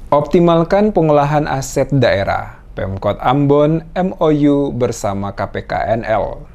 Optimalkan pengolahan aset daerah. Pemkot Ambon MOU bersama KPKNL.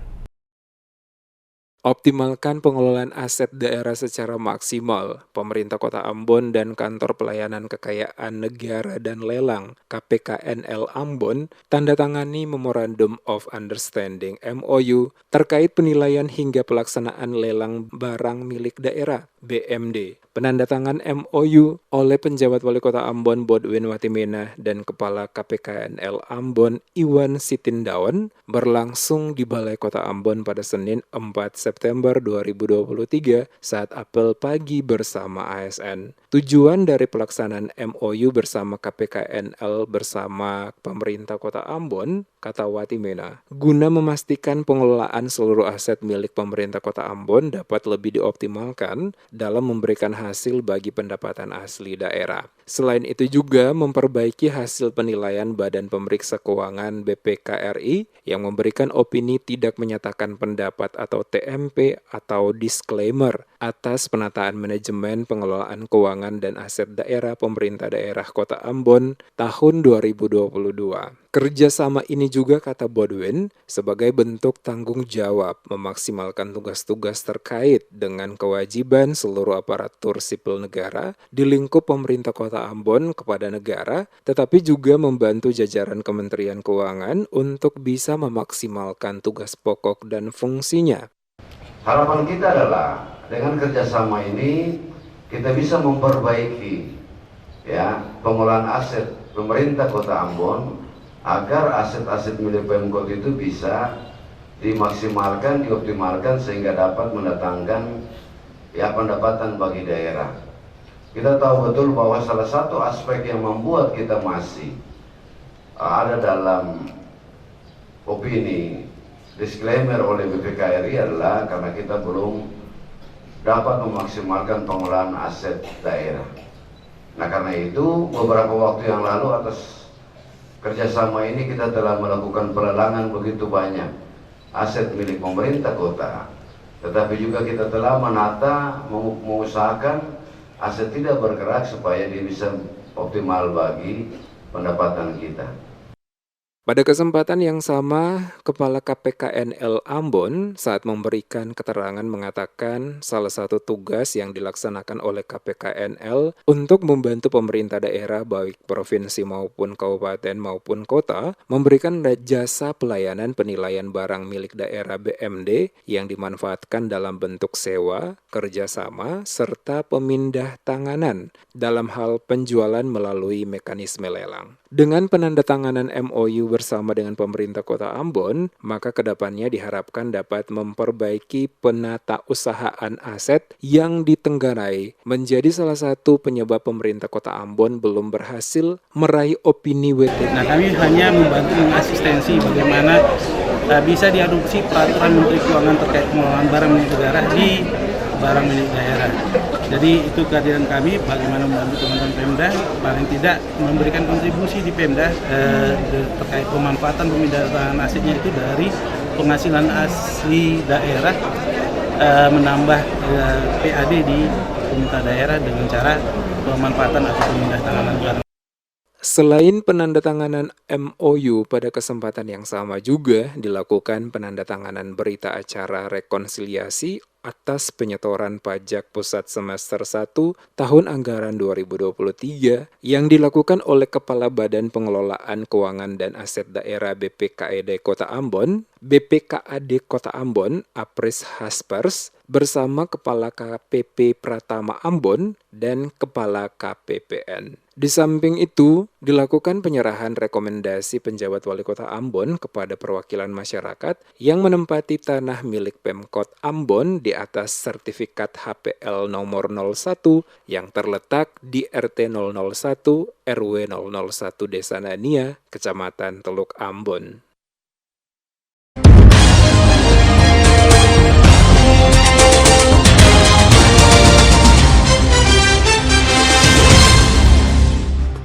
Optimalkan pengelolaan aset daerah secara maksimal. Pemerintah Kota Ambon dan Kantor Pelayanan Kekayaan Negara dan Lelang KPKNL Ambon tanda tangani Memorandum of Understanding MOU terkait penilaian hingga pelaksanaan lelang barang milik daerah BMD. Penandatangan MOU oleh penjabat Wali Kota Ambon Bodwin Watimena dan Kepala KPKNL Ambon Iwan Sitindaon berlangsung di Balai Kota Ambon pada Senin 4 September 2023 saat apel pagi bersama ASN. Tujuan dari pelaksanaan MOU bersama KPKNL bersama pemerintah Kota Ambon, kata Watimena, guna memastikan pengelolaan seluruh aset milik pemerintah Kota Ambon dapat lebih dioptimalkan dalam memberikan hasil bagi pendapatan asli daerah. Selain itu juga memperbaiki hasil penilaian Badan Pemeriksa Keuangan BPKRI yang memberikan opini tidak menyatakan pendapat atau TMP atau disclaimer atas penataan manajemen pengelolaan keuangan dan aset daerah pemerintah daerah Kota Ambon tahun 2022. Kerjasama ini juga, kata Bodwin, sebagai bentuk tanggung jawab memaksimalkan tugas-tugas terkait dengan kewajiban seluruh aparatur sipil negara di lingkup pemerintah Kota Ambon kepada negara, tetapi juga membantu jajaran Kementerian Keuangan untuk bisa memaksimalkan tugas pokok dan fungsinya. Harapan kita adalah dengan kerjasama ini kita bisa memperbaiki pengelolaan aset pemerintah Kota Ambon agar aset-aset milik Pemkot itu bisa dimaksimalkan, dioptimalkan sehingga dapat mendatangkan pendapatan bagi daerah. Kita tahu betul bahwa salah satu aspek yang membuat kita masih ada dalam opini disclaimer oleh BPKRI adalah karena kita belum dapat memaksimalkan pengelolaan aset daerah. Nah, karena itu beberapa waktu yang lalu atas kerjasama ini kita telah melakukan pelelangan begitu banyak aset milik pemerintah kota, tetapi juga kita telah menata, mengusahakan aset tidak bergerak supaya dia bisa optimal bagi pendapatan kita. Pada kesempatan yang sama, Kepala KPKNL Ambon saat memberikan keterangan mengatakan salah satu tugas yang dilaksanakan oleh KPKNL untuk membantu pemerintah daerah baik provinsi maupun kabupaten maupun kota memberikan jasa pelayanan penilaian barang milik daerah BMD yang dimanfaatkan dalam bentuk sewa, kerjasama, serta pemindah tanganan dalam hal penjualan melalui mekanisme lelang. Dengan penandatanganan MOU bersama dengan pemerintah Kota Ambon, maka kedepannya diharapkan dapat memperbaiki penatausahaan aset yang ditenggarai menjadi salah satu penyebab pemerintah Kota Ambon belum berhasil meraih opini WTP. Nah, kami hanya membantu mengasistensi bagaimana bisa diadopsi peraturan Menteri Keuangan terkait pengelolaan barang milik negara di barang milik daerah. Jadi itu kehadiran kami bagaimana membantu teman-teman Pemda, paling tidak memberikan kontribusi di Pemda terkait pemanfaatan pemindahan asetnya itu dari penghasilan asli daerah, menambah PAD di pemerintah daerah dengan cara pemanfaatan atau pemindahan tanganan barang. Selain penandatanganan MOU, pada kesempatan yang sama juga dilakukan penandatanganan berita acara rekonsiliasi atas penyetoran pajak pusat semester 1 tahun anggaran 2023 yang dilakukan oleh Kepala Badan Pengelolaan Keuangan dan Aset Daerah BPKAD Kota Ambon, Apris Haspers, bersama Kepala KPP Pratama Ambon dan Kepala KPPN. Di samping itu, dilakukan penyerahan rekomendasi penjabat Wali Kota Ambon kepada perwakilan masyarakat yang menempati tanah milik Pemkot Ambon di atas sertifikat HPL nomor 01 yang terletak di RT 001 RW 001 Desa Nania, Kecamatan Teluk Ambon.